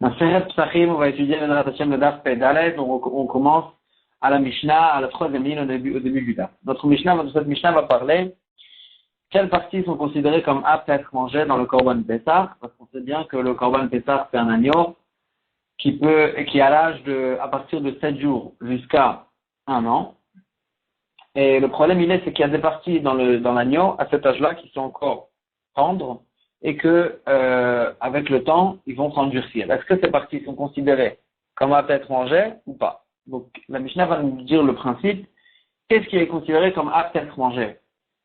Maseret Psachim, on va étudier le Hashem le Daf Pedalet, on commence à la Mishnah, à la troisième ligne au début du Daf. Cette Mishnah va parler quelles parties sont considérées comme aptes à être mangées dans le Korban Pessah, parce qu'on sait bien que le Korban Pessah c'est un agneau qui a l'âge à partir de 7 jours jusqu'à 1 an. Et le problème c'est qu'il y a des parties dans l'agneau à cet âge-là qui sont encore tendres et que avec le temps ils vont s'endurcir. Est-ce que ces parties sont considérées comme aptes à être mangées ou pas? Donc la Mishnah va nous dire le principe. Qu'est-ce qui est considéré comme apte à être mangé?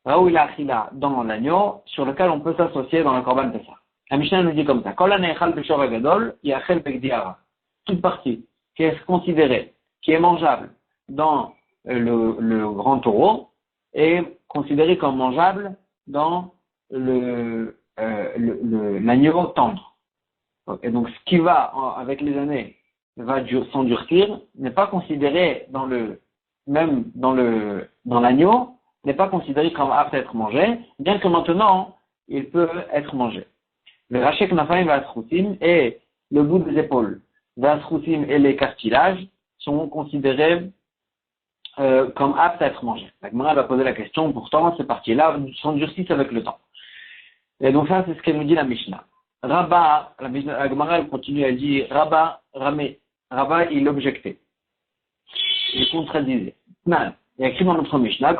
Raoul Achila dans l'agneau sur lequel on peut s'associer dans le Korban Pessah. La Mishnah nous dit comme ça. Kol hanechal b'shor hagadol yachel begdiara. Toute partie qui est considérée, qui est mangeable dans le grand taureau est considérée comme mangeable dans l'agneau tendre. Et donc ce qui va avec les années va s'endurcir n'est pas considéré dans l'agneau n'est pas considéré comme apte à être mangé, bien que maintenant il peut être mangé. Le rachek nafaim v'asrutim et le bout des épaules, v'asrutim et les cartilages sont considérés comme aptes à être mangés. La Gemara va poser la question, pourtant ces parties-là s'endurcissent avec le temps. Et donc ça c'est ce qu'elle nous dit la Mishnah. Rabba, la Gemara elle continue, elle dit Rabba, il objectait. Il contredisait. Non. Il y a écrit dans notre Mishnah,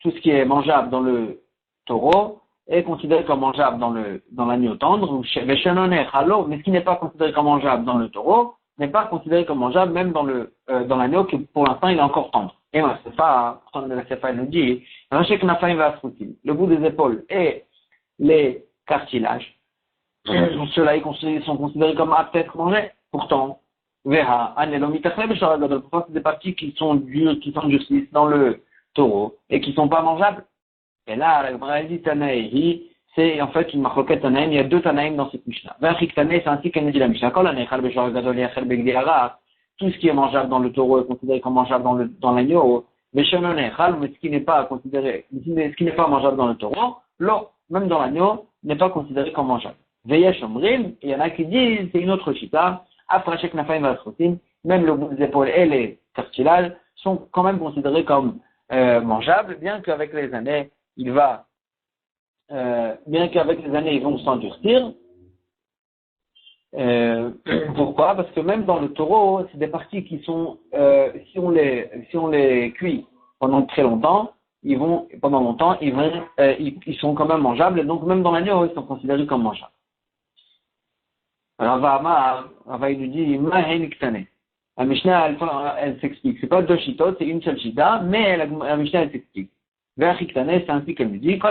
tout ce qui est mangeable dans le taureau est considéré comme mangeable dans l'agneau tendre, mais ce qui n'est pas considéré comme mangeable dans le taureau n'est pas considéré comme mangeable même dans l'agneau qui pour l'instant il est encore tendre. Et moi, c'est pas, il nous dit, le bout des épaules et les cartilages, ceux-là ils sont considérés comme aptes à être mangés. Pourtant, pourquoi c'est des parties qui sont dures, qui s'endurcissent dans le taureau et qui sont pas mangeables? Et là, la Gemara dit Tanaïhi, c'est en fait une marloquette Tanaïm, il y a deux Tanaïm dans cette Mishnah. V'achik Tanaï, c'est ainsi qu'elle nous dit la Mishnah. Tout ce qui est mangeable dans le taureau est considéré comme mangeable dans l'agneau. Mais ce qui n'est pas considéré, ce qui n'est pas mangeable dans le taureau, même dans l'agneau, n'est pas considéré comme mangeable. Veyesh Omrim, il y en a qui disent, c'est une autre chita, Afrachek Nafaim Vasrotim, même le bout des épaules et les cartilages sont quand même considérés comme mangeables, bien qu'avec les années, ils vont s'endurcir. Pourquoi? Parce que même dans le taureau, c'est des parties qui sont, si on les cuit pendant très longtemps, ils sont quand même mangeables, et donc même dans l'agneau, ils sont considérés comme mangeables. Alors, Rava, il nous dit, la Mishnah, elle s'explique. C'est pas deux chitotes, c'est une seule chita, mais la Mishnah, elle s'explique. C'est ainsi qu'elle nous dit, tout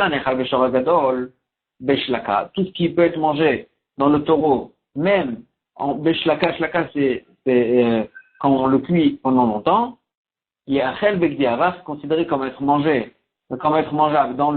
ce qui peut être mangé dans le taureau, même en beshlaka, c'est quand on le cuit pendant longtemps, il y a achel begdiara, c'est considéré comme être mangeable dans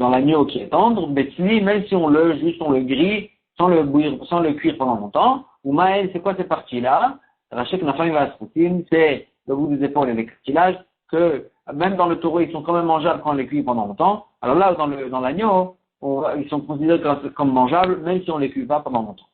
l'agneau qui est tendre, betzli, même si on le grille, sans le cuire pendant longtemps, ou maël, c'est quoi ces parties-là? Rachek nafam vasrutim, c'est le bout des épaules et les cartilages, que même dans le taureau, ils sont quand même mangeables quand on les cuit pendant longtemps. Alors là, dans l'agneau, ils sont considérés comme mangeables, même si on les cuit pas pendant longtemps.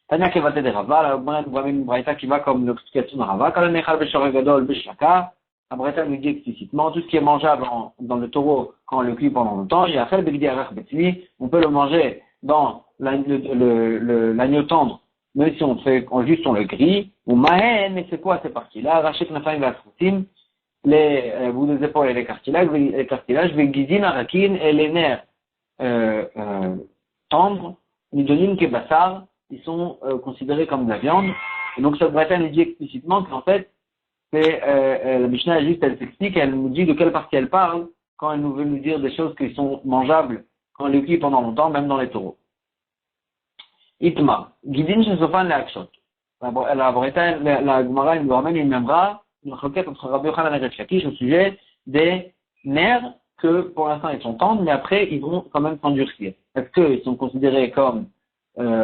Tania Kevate de Rava, la Braïta qui va comme l'explication de Rava, quand on est Chalbeshor Gadol Beshlaka, la Braïta nous dit explicitement, tout ce qui est mangeable dans le taureau quand on le cuit pendant longtemps, il y a Chel Begdi Arach Betzli, on peut le manger dans l'agneau tendre, même si on le grille, ou Mahen, mais c'est quoi ces parties-là? Rachek Nafaim Vasrutim, les bouts des épaules et les cartilages, Vegizin Arakin et les nerfs tendres, Nidonim Kebassar, ils sont considérés comme de la viande. Et donc cette braïta nous dit explicitement qu'en fait, la Mishnah elle s'explique, elle nous dit de quelle partie elle parle quand elle nous veut nous dire des choses qui sont mangeables quand on les cuit pendant longtemps, même dans les taureaux. Itma, Gidin Shesofan le Akshot. La braïta, la Gemara, elle nous ramène une requête entre Rabbi Yochanan et Resh Lakish au sujet des nerfs que pour l'instant ils sont tendres, mais après ils vont quand même s'endurcir. Est-ce qu'ils sont considérés comme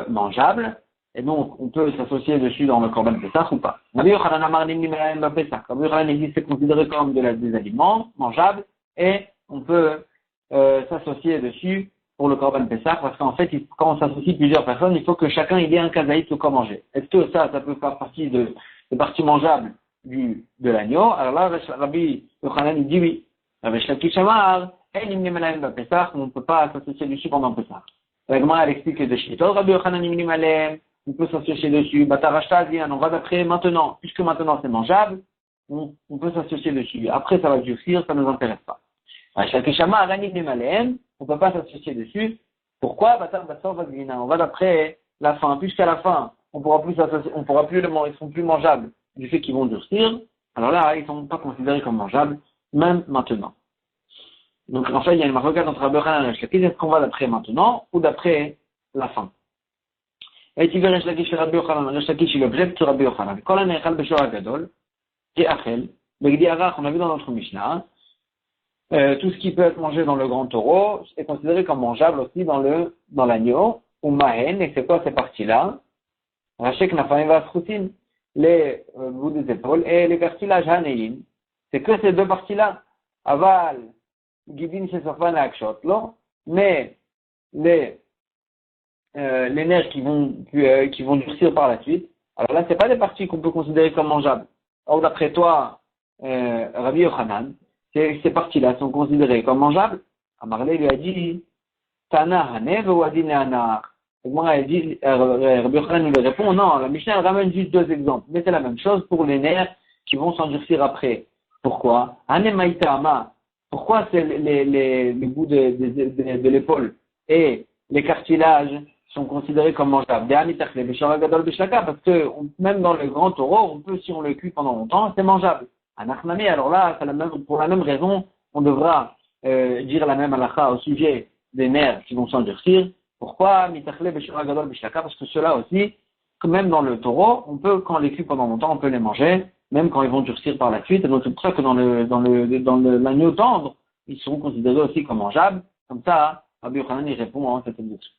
mangeables, et donc on peut s'associer dessus dans le Korban Pessah ou pas? Rabbi Yochanan Amar Nimni Me'ahem Pessah. Rabbi Yochanan dit c'est considéré comme des aliments mangeables, et on peut s'associer dessus pour le Korban Pessah, parce qu'en fait, quand on s'associe plusieurs personnes, il faut que chacun ait un kazaït de quoi manger. Est-ce que ça peut faire partie de parties mangeables de l'agneau? Alors là, Rabbi Yochanan, il dit oui. Rabbi Shlakish Amar, on ne peut pas s'associer dessus pendant Pessah. La Gemara, elle explique de suite. Rabbi Yochanan, on peut s'associer dessus. Batarashta, on va d'après maintenant. Puisque maintenant c'est mangeable, on peut s'associer dessus. Après, ça va durcir, ça ne nous intéresse pas. Shlakish Amar, on ne peut pas s'associer dessus. Pourquoi? On va d'après la fin. Puisqu'à la fin, on pourra plus ils sont plus mangeables du fait qu'ils vont durcir. Alors là, ils ne sont pas considérés comme mangeables, même maintenant. Donc, en fait, il y a une marque entre Rabbi Yochanan et Resh Lakish. Est-ce qu'on va d'après maintenant ou d'après la fin? Et tu verras Resh Lakish et Rabbi Yochanan. Resh Lakish, il objecte sur Rabbi Yochanan. Quand on est Beshor Agadol, qui est Achel, Begdi Arach, on a vu dans notre Mishnah, tout ce qui peut être mangé dans le grand taureau est considéré comme mangeable aussi dans l'agneau, ou Mahen, et c'est quoi ces parties-là? Rachek Nafam va Sroutin, les bouts des épaules, et les cartilages Haneim. C'est que ces deux parties-là. Aval, Gidin Shesofan et Akshot, non? Mais les nerfs qui vont durcir par la suite, alors là, c'est pas des parties qu'on peut considérer comme mangeables. Or, d'après toi, Rabbi Yochanan, ces parties-là sont considérées comme mangeables. Amarle lui a dit, Tana Hanev ou Adine Anar. Rabbi Yochanan lui répond, non, la Mishnah elle ramène juste deux exemples, mais c'est la même chose pour les nerfs qui vont s'endurcir après. Pourquoi? Hanemaïta Ama. Pourquoi c'est les bouts de l'épaule et les cartilages sont considérés comme mangeables? Parce que même dans le grand taureau, on peut, si on le cuit pendant longtemps, c'est mangeable. Anachnami, alors là, pour la même raison, on devra dire la même halakha au sujet des nerfs qui vont s'endurcir. Pourquoi? Parce que ceux-là aussi, même dans le taureau, on peut, quand on les cuit pendant longtemps, on peut les manger, même quand ils vont durcir par la suite. Et donc c'est pour ça que dans l'agneau tendre, ils seront considérés aussi comme mangeables. Comme ça, Rabbi Yochanan il répond à cette objection.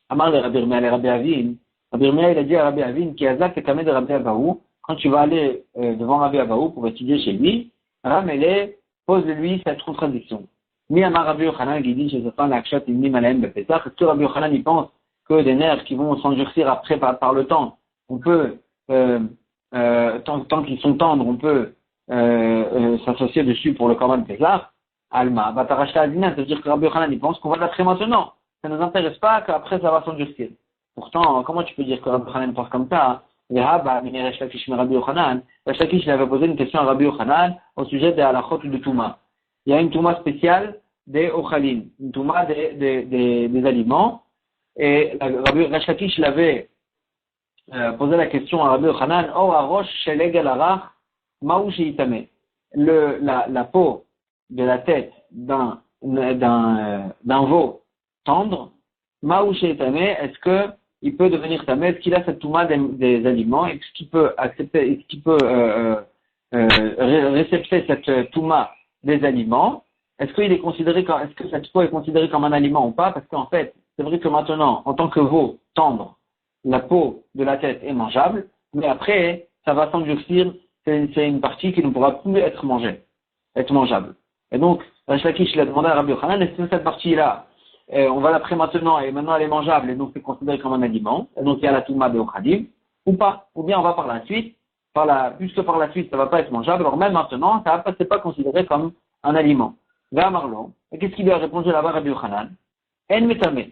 Amar le Rabbi Irmia, Rabbi Avin. Rabbi Irmia, il a dit à Rabbi Avin, qui azak et kameh de Rabbi Abahu, quand tu vas aller devant Rabbi Abahu pour étudier chez lui, Ramele pose-lui cette contradiction. Mi Amar Rabbi Yochanan, qui dit, je sais pas, l'akshot, il n'y malahem bepesach. Est-ce que Rabbi Yochanan, il pense que des nerfs qui vont s'endurcir après par le temps, on peut, tant qu'ils sont tendres, on peut s'associer dessus pour le Korban Pessah. Alma, Batarashta Adina, c'est-à-dire que Rabbi Yochanan, il pense qu'on va d'après maintenant. Ça ne nous intéresse pas qu'après ça va s'endurcir. Pourtant, comment tu peux dire que Rabbi Yochanan pense comme ça? Resh Lakish il avait posé une question à Rabbi Yochanan au sujet des halachot de Touma. Il y a une Touma spéciale des Ochalim, une Touma des aliments. Et Resh Lakish l'avait posé la question à Rabbi Yochanan, la peau de la tête d'un veau tendre, est-ce que il peut devenir tamé? Est-ce qu'il a cette touma des aliments? Est-ce qu'il peut accepter? Est-ce qu'il peut récepter cette touma des aliments? Est-ce que cette peau est considérée comme un aliment ou pas? Parce qu'en fait, c'est vrai que maintenant, en tant que veau tendre, la peau de la tête est mangeable, mais après, ça va s'endurcir. C'est une partie qui ne pourra plus être mangeable. Et donc, Resh Lakish a demandé à Rabbi Yochanan, est-ce que cette partie-là, on va l'après maintenant, et maintenant elle est mangeable, et donc c'est considéré comme un aliment, et donc il y a la touma de Ochadim, ou pas? Ou bien on va par la suite, puisque par la suite ça va pas être mangeable, alors même maintenant, c'est pas considéré comme un aliment. Va Marlon, et qu'est-ce qu'il lui a répondu là-bas Rabbi Yochanan? En metame.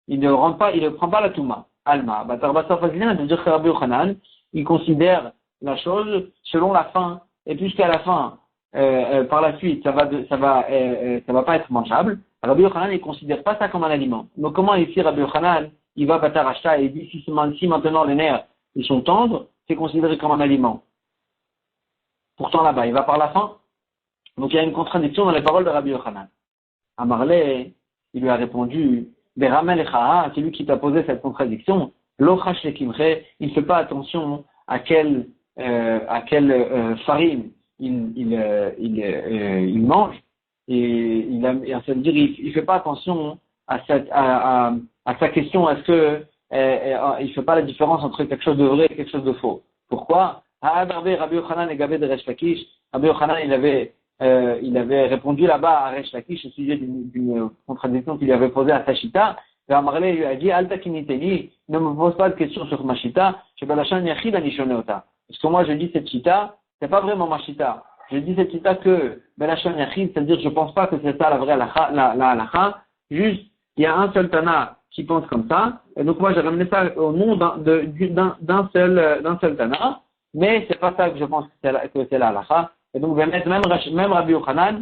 Il ne prend pas la touma. Alma, Batarbasa Fazilin, c'est-à-dire que Rabbi Yochanan, il considère la chose selon la fin, et puisqu'à la fin, par la suite, ça va pas être mangeable. Rabbi Yochanan, il considère pas ça comme un aliment. Donc, comment ici, Rabbi Yochanan, il va batar Ashta et il dit, si maintenant les nerfs, ils sont tendres, c'est considéré comme un aliment. Pourtant, là-bas, il va par la fin. Donc, il y a une contradiction dans les paroles de Rabbi Yochanan. Amarle, il lui a répondu, Beramel Echaha, c'est lui qui t'a posé cette contradiction. L'ochash lekimre, il ne fait pas attention à quelle farine il mange, et ça veut dire il fait pas attention à sa question, est-ce que il fait pas la différence entre quelque chose de vrai et quelque chose de faux. Pourquoi? Rabbi Yochanan et Gabé de Resh Lakish, Rabbi Yochanan il avait il avait répondu là-bas à Resh Lakish au sujet d'une contradiction qu'il lui avait posée à sa Shita. Et Amarle lui a dit, Alta Kiniteli, ne me pose pas de questions sur ma Shita, parce que moi je dis cette Shita, c'est pas vraiment ma Shita. Je dis cette Shita que Belachon Yachid, c'est-à-dire je pense pas que c'est ça la vraie halakha, juste il y a un seul Tana qui pense comme ça, et donc moi j'ai ramené ça au nom d'un seul Tana, mais c'est pas ça que je pense que c'est la halakha. Et donc même Rabbi Yochanan,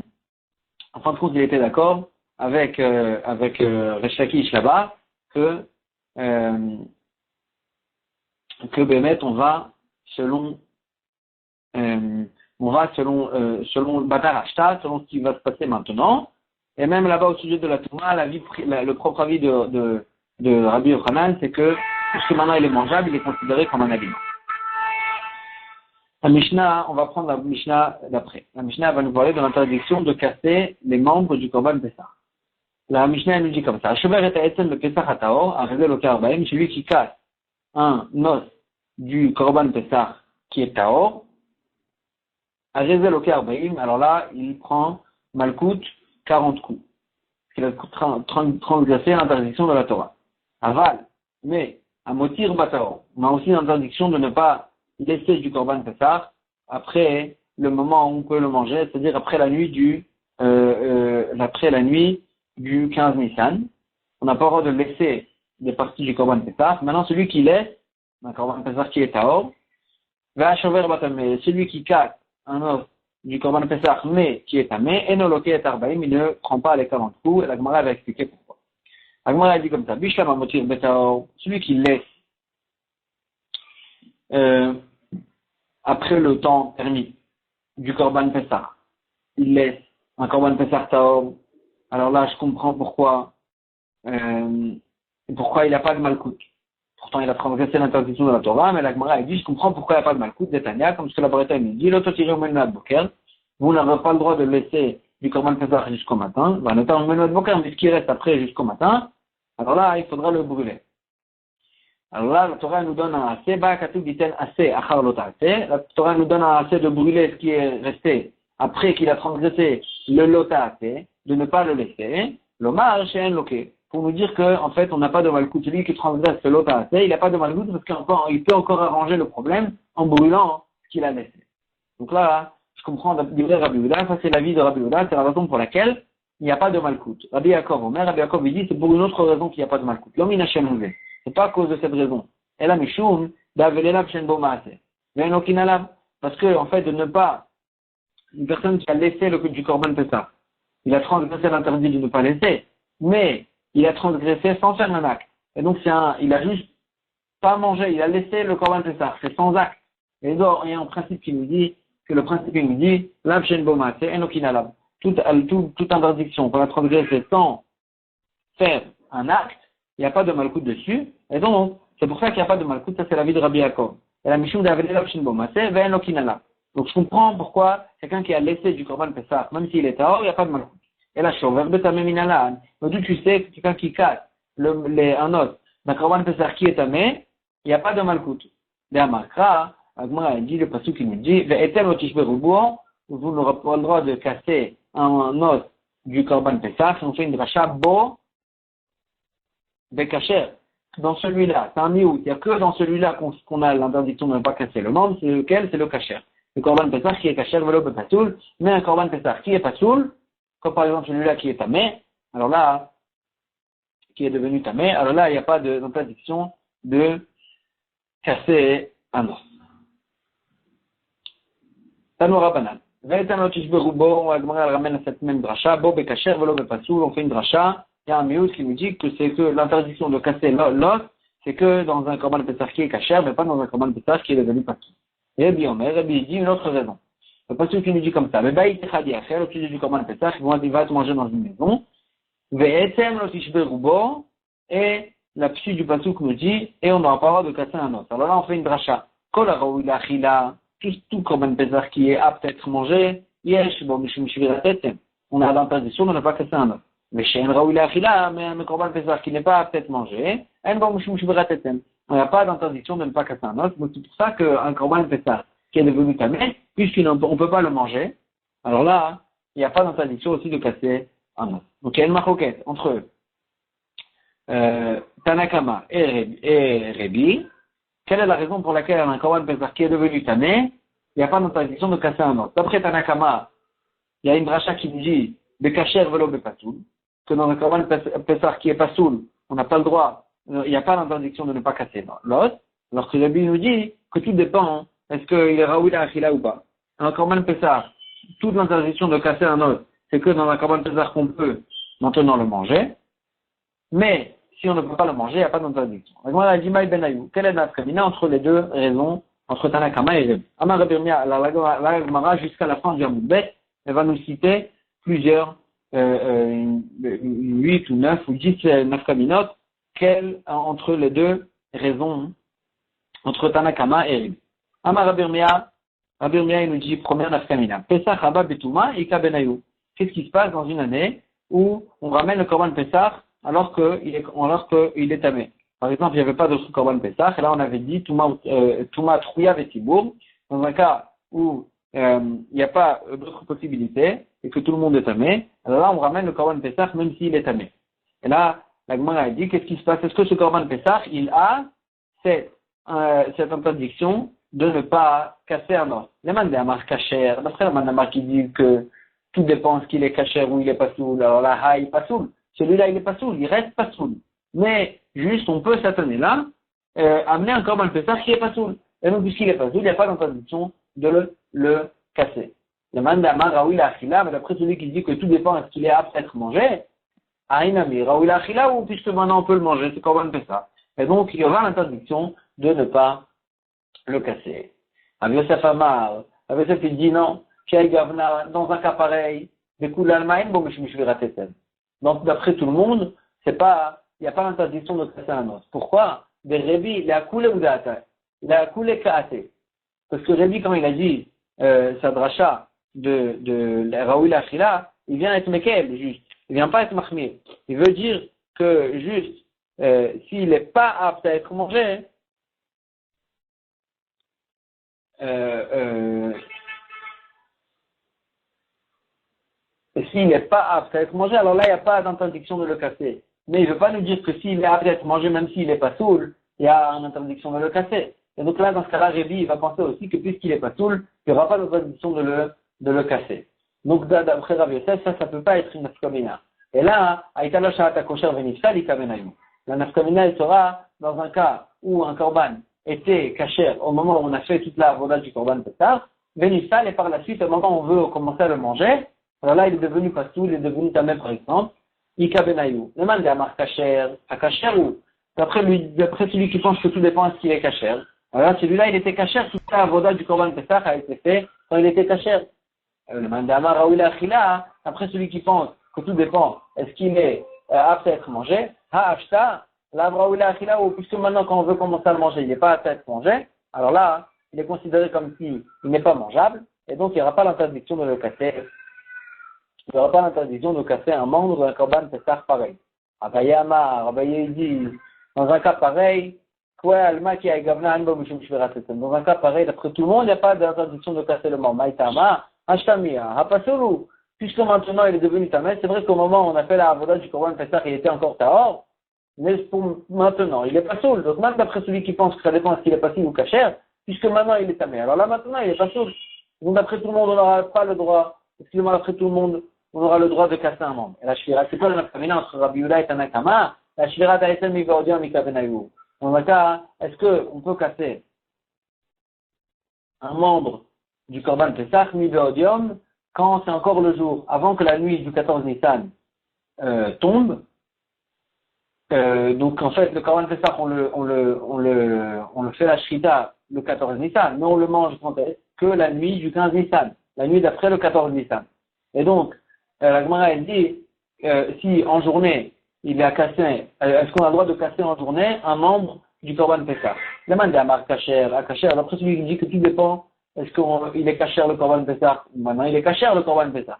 en fin de compte, il était d'accord avec Resh Lakish là-bas que Bémet on va selon selon Batar Ashta, selon ce qui va se passer maintenant. Et même là-bas au sujet de la Touma, le propre avis de Rabbi Yochanan, c'est que puisque maintenant il est mangeable, il est considéré comme un aliment. La Mishnah, on va prendre la Mishnah d'après. La Mishnah va nous parler de l'interdiction de casser les membres du Korban Pessah. La Mishnah nous dit comme ça. Shover et Etzen le Pessah Hataor, Arrezel le Karbaim, celui qui casse un os du Korban Pessah qui est Taor, Arrezel le Karbaim, alors là, il prend Malkout 40 coups. Il a transgressé l'interdiction de la Torah. Aval, mais à Motir Bataor, on a aussi l'interdiction de ne pas laisser du Korban Pessah après le moment où on peut le manger, c'est-à-dire après la nuit du 15 Nissan. On n'a pas le droit de laisser des parties du Korban Pessah. Maintenant, celui qui laisse un Korban Pessah qui est Taor, va chover Batamé, celui qui casse un os du Korban Pessah mais qui est Tamé, et no loké et Arbaïm, il ne prend pas les 40 coups, et la Gemara va expliquer pourquoi. La Gemara a dit comme ça, Bishlam Amotir Betaor, celui qui laisse après le temps permis du Korban Pessah, il laisse un Korban Pessah Taor, alors là je comprends pourquoi il n'a pas de Malkout. Pourtant il a transgressé l'interdiction de la Torah, mais la Gemara a dit je comprends pourquoi il n'y a pas de Malkout d'Etania, comme ce que la Bretagne nous dit, l'autotiré au Menouad Boker, vous n'avez pas le droit de laisser du Korban Pessah jusqu'au matin, notamment au Menouad Boker, mais ce qui reste après jusqu'au matin, alors là il faudra le brûler. Alors là, la Torah nous donne un assez, la Torah nous donne un assez de brûler ce qui est resté après qu'il a transgressé le lota de ne pas le laisser, l'omar chez loké, pour nous dire que, en fait, on n'a pas de malkout. Celui qui transgresse le lota il n'a pas de malkout parce qu'il peut encore arranger le problème en brûlant ce qu'il a laissé. Donc là, je comprends d'ivrer Rabbi Yehuda, ça c'est l'avis de Rabbi Yehuda, c'est la raison pour laquelle il n'y a pas de malkout. Rabbi Yaakov il dit c'est pour une autre raison qu'il n'y a pas de malkout. L'homme c'est pas à cause de cette raison. Et là, Mishum, d'Avelelav Shenbo Maase. Parce que, en fait, de ne pas, une personne qui a laissé le du Korban Pessah, il a transgressé l'interdit de ne pas laisser, mais il a transgressé sans faire un acte. Et donc, il a juste pas mangé, il a laissé le Korban Pessah, c'est sans acte. Et donc, il y a un principe qui nous dit, Lav Shenbo Maase, Enokinalav. Toute interdiction pour la transgresser sans faire un acte, il n'y a pas de malkout dessus, et donc, c'est pour ça qu'il n'y a pas de malkout, ça c'est l'avis de Rabbi Yaakov. Et la Mishum d'Avelelav Shenbo Maase, Ve'en Lokinala. Donc je comprends pourquoi quelqu'un qui a laissé du Korban Pessah, même s'il est Tahor, il n'y a pas de malkout. Et là, Shover Betamé Minala, d'où tu sais que quelqu'un qui casse un os d'un Korban Pessah qui est tamé, il n'y a pas de malkout. De Amakra, Agmara a dit, le passage qui nous dit, Ve'etel Otishbe Rubuon, vous n'aurez pas le droit de casser un os du Korban Pessah, si on fait une dracha bo, Bekacher. Dans celui-là, c'est un miout. Il n'y a que dans celui-là qu'on a l'interdiction de ne pas casser le membre, c'est lequel? C'est le kacher. Le Korban Pessah qui est kacher, velo bepasoul, mais un Korban Pessah qui est pasoul, comme par exemple celui-là qui est tamé, alors là, qui est devenu tamé, alors là, il n'y a pas d'interdiction de casser un os. Tanoura banane. Ve'etan tishberubo, Agmara ramène cette même dracha, bo bekacher, velo bepasoul, on fait une dracha. Il y a un miout qui nous dit que c'est que l'interdiction de casser l'os, c'est que dans un Korban Pessah qui est kacher, mais pas dans un Korban Pessah qui est devenu pasoul. Et bien, Rabbi dit une autre raison. Le pasoul qui nous dit comme ça, le baït chadi acher, au sujet du Korban Pessah, il va te manger dans une maison, ve'etem lo tishbe rubo, et la psu du pasoul nous dit, et on n'aura pas le droit de casser un os. Alors là, on fait une dracha. Kol ha'raoui la'achila, tout Korban Pessah qui est apte à être mangé, yesh, bon, mishum shvirat etem. On a l'interdiction de ne pas casser un os. Mais chez un Raoui Achila, mais un Korban Pessah qui n'est pas peut-être mangé, il n'y a pas d'interdiction de ne pas casser un os. Donc c'est pour ça qu'un Korban Pessah qui est devenu tamé, puisqu'on ne peut pas le manger, alors là, il n'y a pas d'interdiction aussi de casser un os. Donc il y a une maroquette entre Tanakama et Rebi. Quelle est la raison pour laquelle un Korban Pesach qui est devenu tamé, il n'y a pas d'interdiction de casser un os? D'après Tanakama, il y a une dracha qui dit de kasher velo bepasoul, que dans un Korban Pesach qui est pasoul, on n'a pas le droit, il n'y a pas d'interdiction de ne pas casser l'os. Alors que Rebi nous dit que tout dépend, est-ce qu'il est raoui la achila ou pas. Dans un Korban Pesach, toute l'interdiction de casser un os, c'est que dans un Korban Pesach qu'on peut maintenant le manger, mais si on ne peut pas le manger, il n'y a pas d'interdiction. Voilà, Jimaï Benayou. Quelle est la nafkamina entre les deux raisons, entre Tanakama et Rebi? Amar Rabirmia, la Gemara, jusqu'à la fin du Hamoudbet, elle va nous citer plusieurs, 8 ou 9 ou 10 nafkaminot, entre les deux raisons, entre Tanakama et Rebi. Amar Rabirmia, il nous dit, première nafkamina. Pesach Haba Betuma, Ika Benayou. Qu'est-ce qui se passe dans une année où on ramène le Korban Pesach alors qu'il est tamé? Par exemple, il n'y avait pas de Korban Pesach, et là on avait dit Touma Trouya Vetibour, dans un cas où il n'y a pas d'autre possibilité, et que tout le monde est tamé, alors là on ramène le Korban Pesach même s'il est tamé. Et là, la Gemara a dit, qu'est-ce qui se passe? Est-ce que ce Korban Pesach, il a cette interdiction de ne pas casser un os? Les mandamar kasher, d'après la mandamar qui dit que tout dépend ce qu'il est kasher ou il est pas soul, alors là, ha, il est pas soul. Celui-là, il est pas soul, il reste pas soul. Mais, juste, on peut cette année-là, amener un Korban Pesach qui est pas soul. Et donc, puisqu'il est pas soul, il n'y a pas d'interdiction de le casser. Le mandamar raoui la achila, mais d'après celui qui dit que tout dépend est-ce qu'il est apte à être mangé, aïnami raoui la achila, ou puisque maintenant on peut le manger, c'est Korban Pesach. Et donc, il y aura l'interdiction de ne pas le casser. Rabbi Yosef Amar, Rabbi Yosef il dit non, dans un cas pareil, donc d'après tout le monde, il n'y a pas l'interdiction de casser un os. Pourquoi? Des Rebi, il a coulé ou il a coulé ka'ate. Parce que Rebi, quand il a dit sa dracha de Raoui Achila, il vient être Mekel, juste. Il vient pas être Mahmir. Il veut dire que juste, s'il n'est pas apte à être mangé, s'il n'est pas apte à être mangé, alors là, il n'y a pas d'interdiction de le casser. Mais il ne veut pas nous dire que s'il est apte à être mangé, même s'il n'est pas saoul, il y a une interdiction de le casser. Et donc là, dans ce cas-là, Rebi, il va penser aussi que puisqu'il n'est pas saoul, il n'y aura pas d'interdiction de le casser. Donc, d'après Rabbi Yosef, ça ne peut pas être une nafkamina. Et là, Aïtala Sha'ata Kosher Venifsal, Ikabenayou. La nafkamina, elle sera dans un cas où un korban était kasher au moment où on a fait toute la avoda du korban Pesach, Venifsal, et par la suite, au moment où on veut commencer à le manger, alors là, il est devenu pastou, il est devenu tamé, par exemple, Ika Benayou. Le man de Amar Kacher, à Kacher ou, d'après celui qui pense que tout dépend de ce qu'il est Kacher. Alors là, celui-là, il était Kacher, toute la avoda du Korban Pesach a été fait quand il était Kacher. Le man de Amar Raoui Achila, après celui qui pense que tout dépend, est-ce qu'il est apte à être mangé, Ha Ashta, la Raoui Achila, ou puisque maintenant quand on veut commencer à le manger, il n'est pas apte à être mangé, alors là, il est considéré comme s'il n'est pas mangeable, et donc il n'y aura pas l'interdiction de le casser. Il n'y aura pas l'interdiction de casser un membre d'un korban pesach pareil. Abaye Amar, Abaye dit, dans un cas pareil, dans un cas pareil, d'après tout le monde, il n'y a pas d'interdiction de casser le membre. Maïtama, Ashtamia, Hapasulu, puisque maintenant il est devenu tamé, c'est vrai qu'au moment où on a fait la avoda du korban pesach, il était encore tahor, mais pour maintenant, il est pas soul. Donc même d'après celui qui pense que ça dépend s'il est pas ou kasher, puisque maintenant il est tamé. Alors là maintenant, il est pas soul. Donc d'après tout le monde, on n'aura pas le droit, excusez-moi, d'après tout le monde, on aura le droit de casser un membre. Et la shvira, c'est quoi la nafkamina entre Rabbi Yehuda et Tanakama? La shvira ta'etem mi'vordion mikabenayou. Dans un cas, est-ce qu'on peut casser un membre du Korban Pesach mi-beodium quand c'est encore le jour, avant que la nuit du 14 Nissan tombe? Donc en fait, le Korban Pesach, on le fait la shrita le 14 Nissan, mais on le mange que la nuit du 15 Nissan, la nuit d'après le 14 Nissan. Et donc, la Gemara, elle dit, si en journée, il a cassé, est-ce qu'on a le droit de casser en journée un membre du Korban Pesach? La demande à Amar Kacher, à Kacher, d'après celui qui dit que tout dépend, est-ce qu'il est Kacher le Korban Pesach? Maintenant, il est Kacher le Korban Pesach.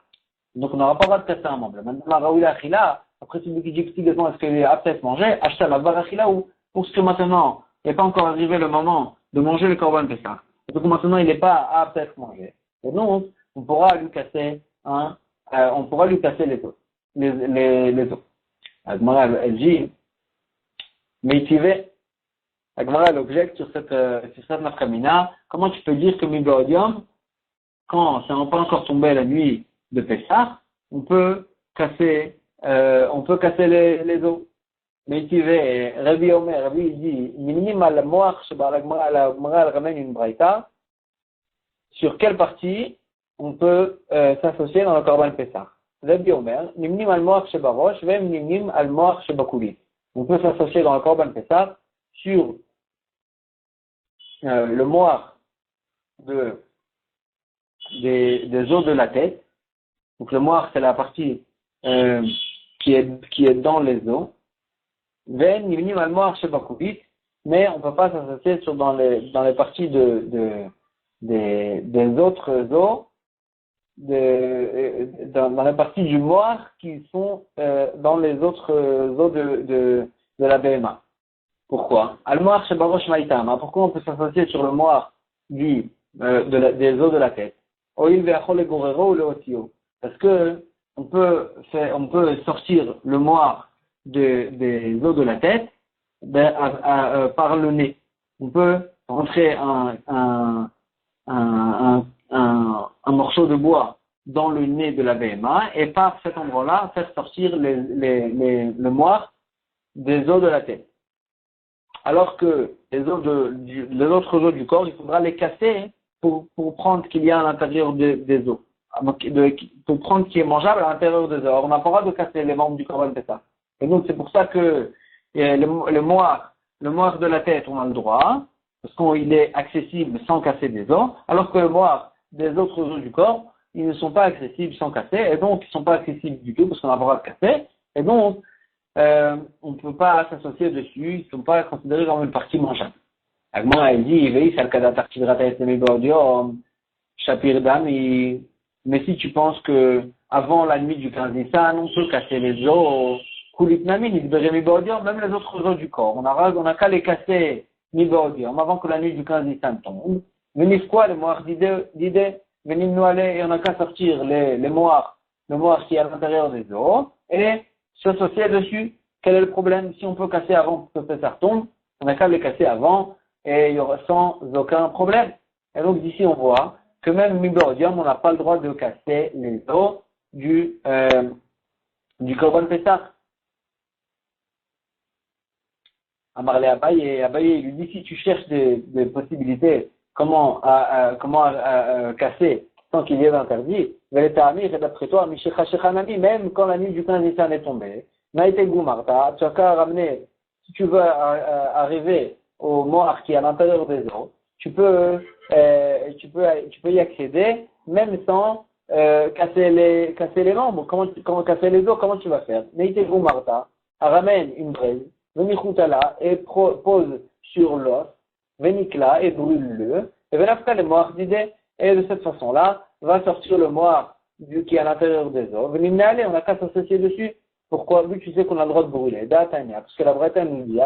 Donc, on n'aura pas le droit de casser un membre. Maintenant, Raoui Achila, après celui qui dit que tout dépend, est-ce qu'il est apte à être mangé? Acheter la Barachila ou, pour ce que maintenant, il n'est pas encore arrivé le moment de manger le Korban Pesach. Donc, maintenant, il n'est pas apte à être mangé. Et donc, on pourra lui casser un on pourra lui casser les os. Les os. La Gemara, elle dit, mais tu veux, la Gemara, elle objecte sur cette nafkamina. Comment tu peux dire que Mibodium, quand ça n'a pas encore tombé la nuit de Pessah, on peut casser les os. Mais tu veux, Rabbi Omer, Rabbi il dit, minimal moach, la Gemara, elle ramène une braïta. Sur quelle partie on peut s'associer dans le Korban Pessah. Rabbi Omer, nimnim al moach shebarosh, vem nimnim al moach shebakulit. On peut s'associer dans le Korban Pessah sur le moach des os de la tête. Donc le moach c'est la partie qui est dans les os. Vem nimnim al moach shebakulit, mais on ne peut pas s'associer dans les parties des autres os, dans la partie du moach qui sont dans les autres os de la BMA. Pourquoi? Al-moach shebarosh maïtama. Pourquoi on peut s'associer sur le moach des os de la tête? Oil ve'achol legorero ou leotio. Parce que on peut sortir le moach des os de la tête par le nez. On peut rentrer un morceau de bois dans le nez de la BMA et par cet endroit-là faire sortir le moire des os de la tête. Alors que les autres os du corps, il faudra les casser pour prendre qu'il y a à l'intérieur des os. Pour prendre ce qui est mangeable à l'intérieur des os. Alors, on n'a pas le droit de casser les membres du Korban Pessah. Et donc c'est pour ça que le moire de la tête, on a le droit, parce qu'il est accessible sans casser des os, alors que le moire des autres os du corps, ils ne sont pas accessibles sans casser, et donc ils ne sont pas accessibles du tout, parce qu'on n'a pas le droit de casser, et donc on ne peut pas s'associer dessus, ils ne sont pas considérés comme une partie mangeable. Agma, elle dit, mais si tu penses que avant la nuit du 15 Nissan, on peut casser les os, même les autres os du corps, on n'a qu'à les casser avant que la nuit du 15 Nissan tombe. Venez quoi, le moire d'idée, venez nous aller et on n'a qu'à sortir le moire qui est à l'intérieur des os et s'associer dessus. Quel est le problème? Si on peut casser avant que ça tombe, on n'a qu'à les casser avant et il y aura sans aucun problème. Et donc d'ici on voit que même Mibodium, on n'a pas le droit de casser les os du Korban Pessah. Amarle Abaye lui dit si tu cherches des possibilités, comment casser sans qu'il y ait d'interdit, même quand la nuit du 15 Nissan est tombée, tu as qu'à ramener, si tu veux arriver au moire qui est à l'intérieur des os, tu peux y accéder même sans casser les membres. Comment casser les os? Comment tu vas faire? Ramène une braise, Venichutala, et pose sur l'os, Venikla, et brûle-le, et Venafka le moire d'idée, et de cette façon-là, va sortir le moire qui est à l'intérieur des os. Venimnale, on n'a qu'à s'associer dessus. Pourquoi? Vu que tu sais qu'on a le droit de brûler. D'Atania, parce que la Bretagne nous dit,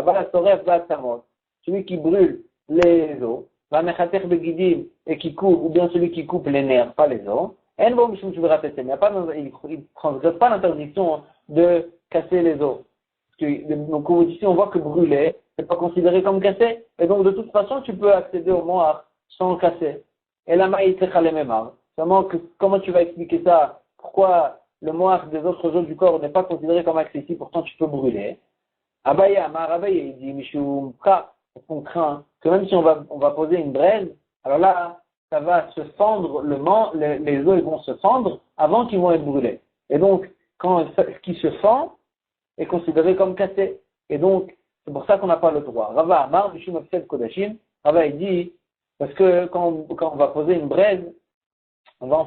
celui qui brûle les os, va mechater begidim, et qui coupe, ou bien celui qui coupe les nerfs, pas les os. Il ne transgresse pas l'interdiction de casser les os. Donc ici on voit que brûler, c'est pas considéré comme cassé, et donc de toute façon tu peux accéder au moire sans casser. Et la maïs seulement que comment tu vas expliquer ça? Pourquoi le moire des autres os du corps n'est pas considéré comme accessible, pourtant tu peux brûler? Abaye il dit Mishum Pra, parce qu'on craint que même si on va poser une braise, alors là ça va se fendre, les os ils vont se fendre avant qu'ils vont être brûlés. Et donc quand ce qui se fend est considéré comme cassé. Et donc, c'est pour ça qu'on n'a pas le droit. Rava Amar, Mishum Afsed Kodashim, Rava il dit, parce que quand on va poser une braise, on va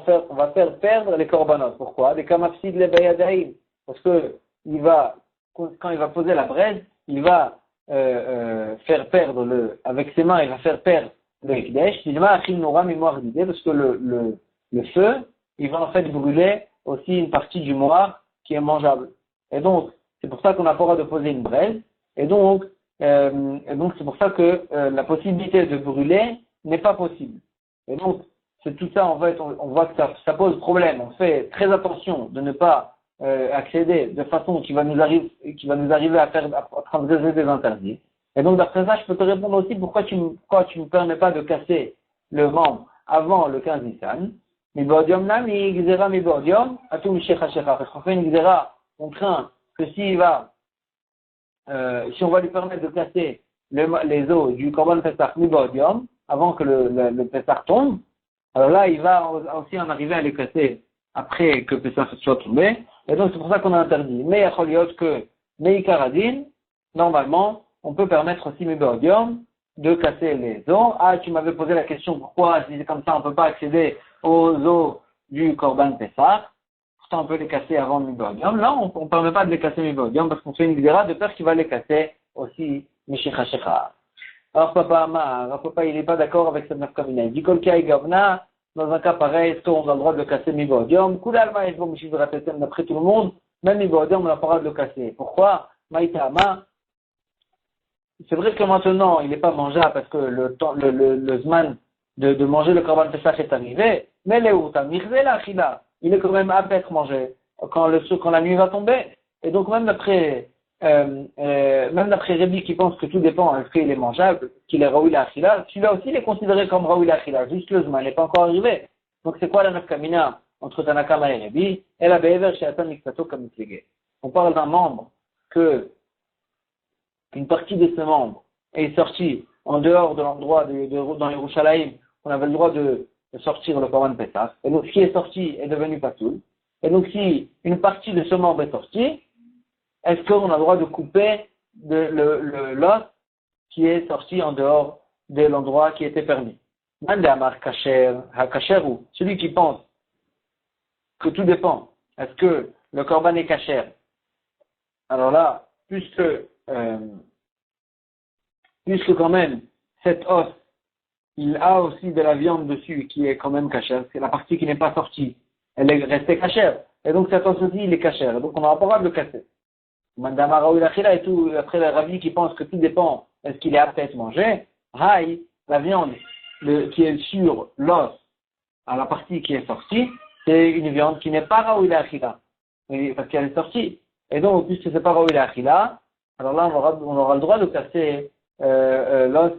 faire perdre les korbanot. Pourquoi? Les kamafsid les bayadaïm. Parce que quand il va poser la braise, il va faire perdre avec ses mains, il va faire perdre le hikdesh. Parce que le feu, il va en fait brûler aussi une partie du moire qui est mangeable. Et donc, c'est pour ça qu'on n'a pas le droit de poser une braise. Et donc c'est pour ça que la possibilité de brûler n'est pas possible. Et donc, c'est tout ça, en fait, on voit que ça pose problème. On fait très attention de ne pas accéder de façon qui va nous arriver à transgresser des interdits. Et donc, d'après ça, je peux te répondre aussi pourquoi tu me permets pas de casser le membre avant le 15 Nissan. Mibodium nam, xera mibodium, atum shecha shecha. Parce qu'on fait une xera, on craint que si on va lui permettre de casser les os du Korban Pesach mibodium, avant que le Pesach tombe, alors là, il va aussi en arriver à les casser après que Pesach soit tombé. Et donc, c'est pour ça qu'on a interdit. Mais il y a que Meikaradin, normalement, on peut permettre aussi mibodium de casser les os. Ah, tu m'avais posé la question pourquoi, si c'est comme ça, on ne peut pas accéder aux os du Korban Pesach. Pourtant, on peut les casser avant le mibodium. Là, on ne permet pas de les casser mibodium parce qu'on fait une xéra de peur qu'il va les casser aussi mishicha shecha. Alors, papa, il n'est pas d'accord avec cette nafkamina. Il dit, Kolkia et Gavna, dans un cas pareil, est-ce qu'on a le droit de le casser mibodium? Koulalma, est-ce que d'après tout le monde, même mibodium, on n'a pas le droit de le casser. Pourquoi? Maïtama. C'est vrai que maintenant, il n'est pas mangeable parce que le zman de manger le korban pesach est arrivé, mais il est quand même apte à être mangé quand la nuit va tomber. Et donc, même d'après Rébi qui pense que tout dépend, est-ce qu'il est mangeable, qu'il est raoui la achila, celui-là aussi il est considéré comme raoui la achila, juste le zman n'est pas encore arrivé. Donc, c'est quoi la nafkamina entre Tanakama et Rébi? Et la be'ever chez Atan Miksato comme on parle d'un membre que une partie de ce membre est sortie en dehors de l'endroit dans Yerushalayim, on avait le droit de sortir le Korban Pesach. Et donc, ce qui est sorti est devenu Pasoul. Et donc, si une partie de ce membre est sortie, est-ce qu'on a le droit de couper l'os qui est sorti en dehors de l'endroit qui était permis? Mande Amar Kasher, HaKasheru, celui qui pense que tout dépend. Est-ce que le Korban est Kasher? Alors là, puisque quand même, cet os, il a aussi de la viande dessus qui est quand même cachère, c'est la partie qui n'est pas sortie, elle est restée cachère, et donc cet os aussi, il est cachère, donc on n'aura pas le droit de le casser. Mandamara ou et tout, après le ravi qui pense que tout dépend, est-ce qu'il est apte à être mangé, haï, la viande qui est sur l'os, à la partie qui est sortie, c'est une viande qui n'est pas raoui la achila, parce qu'elle est sortie. Et donc, puisque c'est pas raoui la achila, alors là, on aura le droit de casser l'os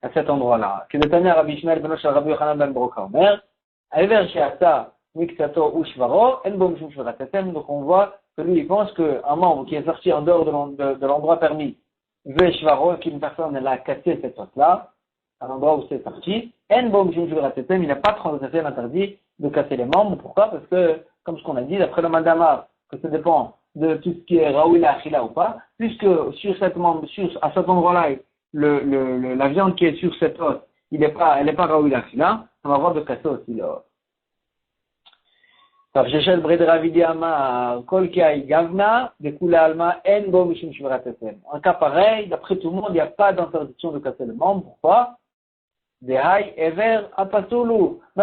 à cet endroit-là. Que de Tania Rabbi Ishmael ben Oshel Rabbi Yochanan ben Broka Omer, Aver Sheata Miksato ou Shvaro, En Bom Shum Shvaratetem. Donc on voit que lui, il pense qu'un membre qui est sorti en dehors de l'endroit permis, Ve Shvaro, qu'une personne l'a cassé cet os-là, à l'endroit où c'est sorti, En Bom Shum Shvaratetem, il n'a pas transgressé l'interdit de casser les membres. Pourquoi? Parce que, comme ce qu'on a dit, d'après le Mandamar, que ça dépend de tout ce qui est Raoui la Achila ou pas, puisque à cet endroit-là, la viande qui est sur cet os, elle n'est pas Raoui la Achila, on va avoir de casser aussi le os. En cas pareil, d'après tout le monde, il n'y a pas d'interdiction de casser le membre. Pourquoi? Même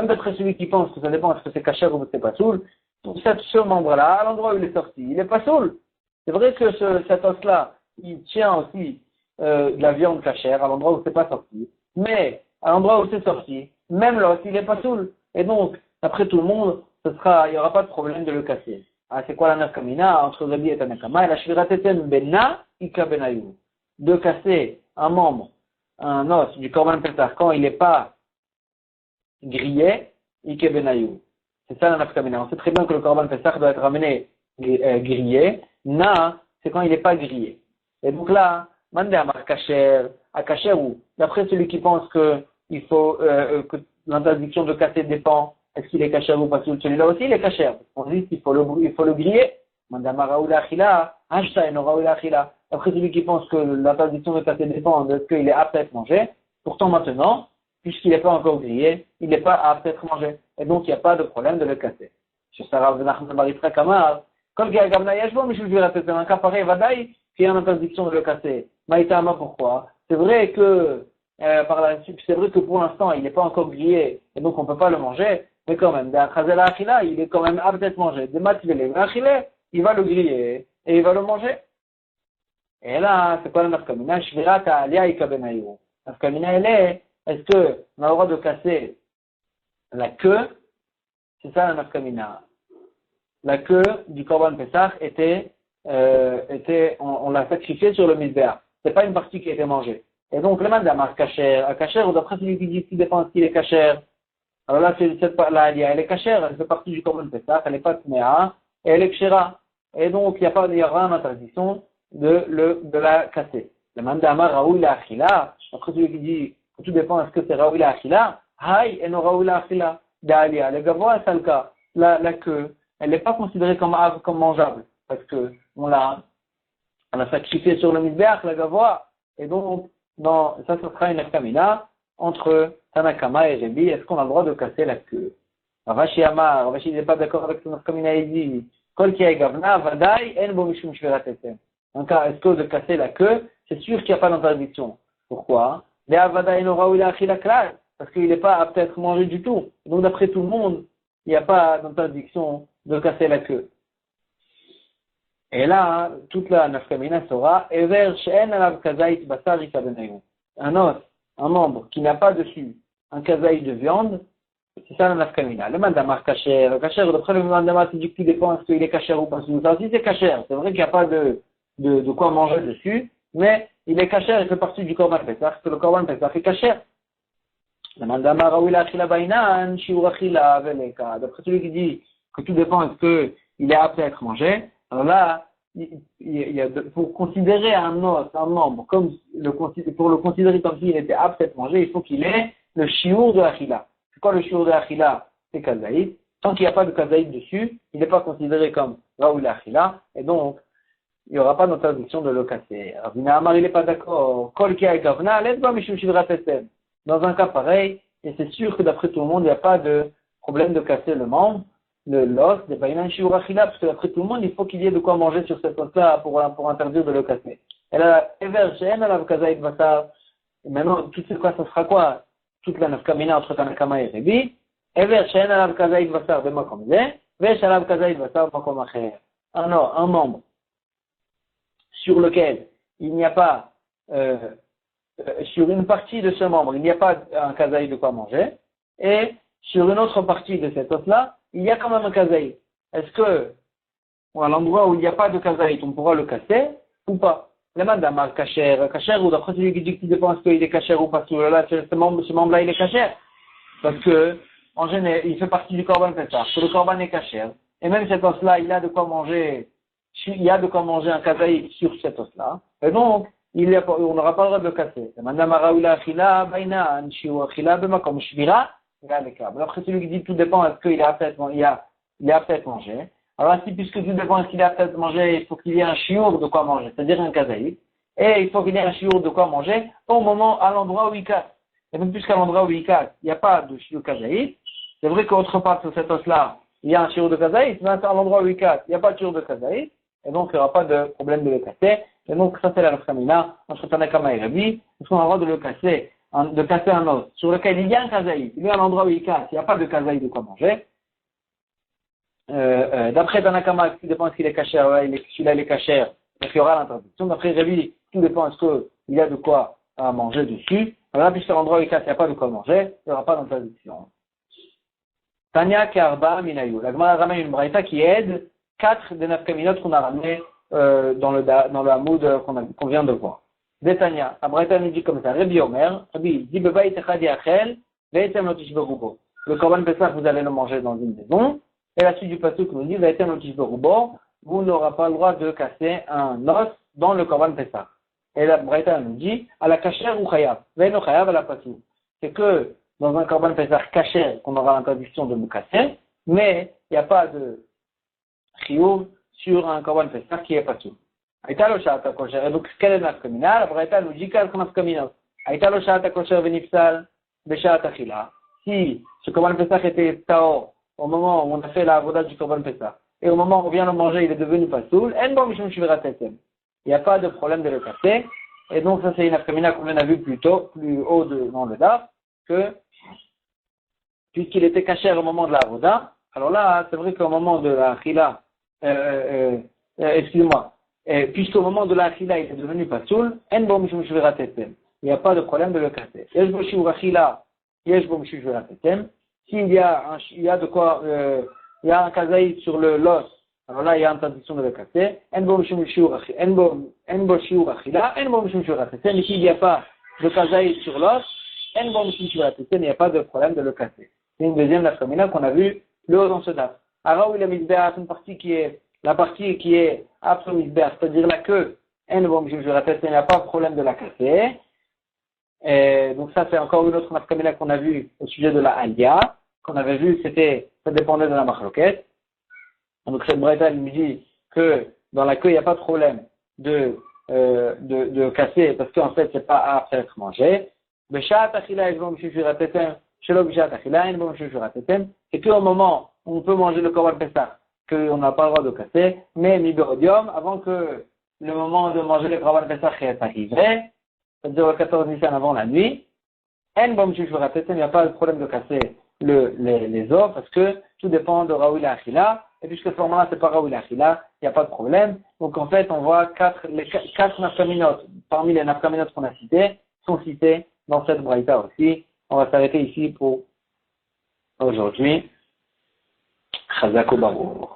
d'après celui qui pense que ça dépend est-ce que c'est caché ou c'est pas soul, ce membre-là, à l'endroit où il est sorti, il n'est pas soul. C'est vrai que cet os-là, il tient aussi de la viande cachère à l'endroit où c'est pas sorti. Mais à l'endroit où c'est sorti, même l'os, il n'est pas soul. Et donc, d'après tout le monde, il n'y aura pas de problème de le casser. Ah, c'est quoi la nafkamina entre Rabbi et Tanakama? Et la shviratetem benna ika benayu. De casser un membre, un os du Korban Pesach quand il n'est pas grillé, ika benayu. C'est ça la nafkamina. On sait très bien que le Korban Pesach doit être ramené grillé. Na, c'est quand il n'est pas grillé. Et donc là, mandé amar kasher, à kasher ou, d'après celui qui pense que il faut, que l'interdiction de casser dépend, est-ce qu'il est kasher ou pas, celui-là aussi il est kasher. On dit qu'il faut le griller. Mandé amar raoula achila, hashta et raoula achila. D'après celui qui pense que l'interdiction de casser dépend de ce qu'il est apte à être mangé. Pourtant maintenant, puisqu'il n'est pas encore grillé, il n'est pas apte à être mangé. Et donc il n'y a pas de problème de le casser. Chez Sarah Venachman Baritra Kamar, quand il y a Gavna Yashbo, mais je lui répète, un cas pareil, Vadaï, qu'il y a une interdiction de le casser. Maïtama, pourquoi? C'est vrai que, c'est vrai que pour l'instant, il n'est pas encore grillé, et donc on ne peut pas le manger, mais quand même, d'Achazela Achila, il est quand même apte à être mangé. De Matvele, il va le griller, et il va le manger. Et là, c'est quoi la nafkamina? Shvirata Alia Ika Benayu. Nafkamina, elle est, est-ce qu'on a le droit de casser La queue, c'est ça la nafkamina. La queue du Korban Pessah on l'a sacrifié sur le Mizbeach. C'est pas une partie qui a été mangée. Et donc, le mandamar kasher, à kasher, ou d'après celui qui dit qu'il dépend s'il est kasher. Alors là, elle est kasher, elle fait partie du Korban Pessah, elle n'est pas tmea, et elle est kshera. Et donc, il y aura une interdiction de la casser. Le mandamar raoui la achila, après celui qui dit que tout dépend est-ce que c'est raoui la achila, hay, et non raoui la achila. D'alia, le gavois, c'est le cas. La queue, elle n'est pas considérée comme mangeable, parce que on l'a sacrifié sur le Mizbeach, la gavois, et donc, ça sera une nafkamina entre Tanakama et Rebi, est-ce qu'on a le droit de casser la queue? Ravashi n'est pas d'accord avec son nafkamina, il dit, Kol ki hay gavna, vadai, en bo mishum shverat etem. Donc, est-ce que de casser la queue, c'est sûr qu'il n'y a pas d'interdiction. Pourquoi? Parce qu'il n'est pas apte à être mangé du tout. Donc, d'après tout le monde, il n'y a pas d'interdiction de casser la queue. Et là, toute la nafkamina sera un os, un membre qui n'a pas dessus un kazaï de viande, c'est ça la nafkamina. Le mandamar kasher, d'après le mandamar, c'est du coup dépend est-ce qu'il est kasher ou pas. Si c'est kasher, c'est vrai qu'il n'y a pas de quoi manger dessus, mais il est kasher, il fait partie du korban pesach, que le korban pesach est kasher. Le mandamar raoui achila bainan, shiur achila veleka. D'après celui qui dit que tout dépend est-ce qu'il est apte à être mangé, alors là, pour considérer un os, un membre, pour le considérer comme s'il était apte à être mangé, il faut qu'il ait le shiur de achila. C'est quoi le shiur de achila? C'est kazaïd. Tant qu'il n'y a pas de kazaïd dessus, il n'est pas considéré comme raoul achila, et donc, il n'y aura pas d'interdiction de le casser. Ravina Amar, il n'est pas d'accord. Kol ki hay gavna, laisse-moi mishum shivrat etem. Dans un cas pareil, et c'est sûr que d'après tout le monde, il n'y a pas de problème de casser le membre, l'os, c'est pas une shiur achila, parce que d'après tout le monde, il faut qu'il y ait de quoi manger sur cet os-là pour interdire de le casser. Et là, ever she'en alav kazaïd basar, maintenant, tout c'est quoi, ça sera quoi? Toute la nafkamina entre Tanakama et Rebi, ever she'en alav kazaïd basar b'makom zeh, ve'esh alav kazaïd basar b'makom acher. Un membre sur lequel il n'y a pas, sur une partie de ce membre, il n'y a pas un kazaï de quoi manger, et sur une autre partie de cet os-là, il y a quand même un kazaï. Est-ce que, à l'endroit où il n'y a pas de kazaï, on pourra le casser, ou pas? Le mandamar kasher, ou d'après celui qui dit qu'il dépend est-ce qu'il est kasher ou pas, ce membre-là, il est kasher. Parce que, en général, il fait partie du korban pesach, que le korban est kasher, et même cet os-là, il y a de quoi manger un kazaï sur cet os-là, et donc, on n'aura pas le droit de le casser. Après celui qui dit tout dépend, est-ce qu'il est apte à être mangé. Alors si puisque tout dépend, est-ce qu'il est apte à être mangé, il faut qu'il y ait un chiour de quoi manger, c'est-à-dire un kazaï, et il faut qu'il y ait un chiour de quoi manger à l'endroit où il casse. Et même puisqu'à l'endroit où il casse, il n'y a pas de chiour kazaï, c'est vrai qu'autre part sur cet os-là, il y a un chiour de kazaï, mais à l'endroit où il casse, il n'y a pas de chiour de kazaï, et donc il n'y aura pas de problème de le casser. Et donc ça c'est la nafkamina entre Tanakama et Rabbi, parce qu'on a le droit de le casser, de casser un os sur lequel il y a un kazaï, il y a un endroit où il casse, il n'y a pas de kazaï de quoi manger. D'après Tanakama, tout dépend est-ce qu'il est kasher, celui-là il est kasher, donc il y aura l'interdiction. D'après Rabbi, tout dépend est-ce qu'il y a de quoi manger dessus. Alors là, puisque l'endroit où il casse, il n'y a pas de quoi manger, il n'y aura pas d'interdiction. Tanya Karba Minayu. La Gemara ramène une braïta qui aide 4 des nafkaminot qu'on a ramené dans le hamoud qu'on vient de voir. Détania, la braïta nous dit comme ça, Rabbi Omer, Rabbi dit Beba itechadi achel, ve'etem lo tishberubo. Le korban pesach, vous allez le manger dans une maison, et la suite du pasuk nous dit ve'etem lo tishberubo, vous n'aurez pas le droit de casser un os dans le korban pesach. Et la braïta nous dit, à la kasher ou chayav, ve'eno chayav à la pasuk. C'est que dans un korban pesach kasher qu'on aura l'interdiction de nous casser, mais il n'y a pas de chiyuv sur un korban pesach qui est pasuk. Aïta lo sha'ata kosher. Et donc, quelle est la nafkamina? La braïta nous dit quelle est la nafkamina. Aïta lo sha'ata kosher venifsal b'sha'at achila. Si ce korban pesach était taor au moment où on a fait la avoda du korban pesach, et au moment où on vient le manger, il est devenu pasoul, en bo mishum shvirat etem. Il n'y a pas de problème de le casser. Et donc, ça, c'est une nafkamina qu'on a vu plus haut dans le daf, que, puisqu'il était caché au moment de la avoda, alors là, c'est vrai qu'au moment de la achila, excusez-moi, puisqu'au moment de la achila, il est devenu pasoul, en bo mishum shvirat etem. Il n'y a pas de problème de le casser. Yesh bo shiur achila, yesh bo mishum shvirat etem. s'il y a il y a de quoi, il y a un kazaït sur l'os, alors là, il y a interdiction de le casser. En bo mishum shiur achila, en bo mishum shiur atesen. Mais s'il n'y a pas de kazaït sur l'os, en bo mishum shiur atesen, il n'y a pas de problème de le casser. C'est une deuxième nafkamina qu'on a vu le haut dans ce date. Alors où il a misbéach, une partie qui est, la partie qui est absolue misbéach, c'est-à-dire la queue, en bo mishum shiur atesen, il n'y a pas de problème de la casser. Et donc ça, c'est encore une autre nafkamina qu'on a vu au sujet de la alia, qu'on avait vu, ça dépendait de la machloquette. Donc cette braïta, elle me dit que dans la queue, il n'y a pas de problème de casser, parce qu'en fait, c'est pas apte à être mangé. Et qu'au moment où on peut manger le korban pessah, qu'on n'a pas le droit de casser, mais mibérodium, avant que le moment de manger le korban pessah est arrivé, c'est-à-dire le 14 Nissan avant la nuit, il n'y a pas de problème de casser les os, parce que tout dépend de Raoul Achila, et puisque ce moment-là, c'est pas Raoul Achila, il n'y a pas de problème. Donc en fait, on voit les quatre nafkaminotes, parmi les nafkaminotes qu'on a cités, sont cités dans cette braïta aussi. On va s'arrêter ici pour aujourd'hui. Chazako Baruch.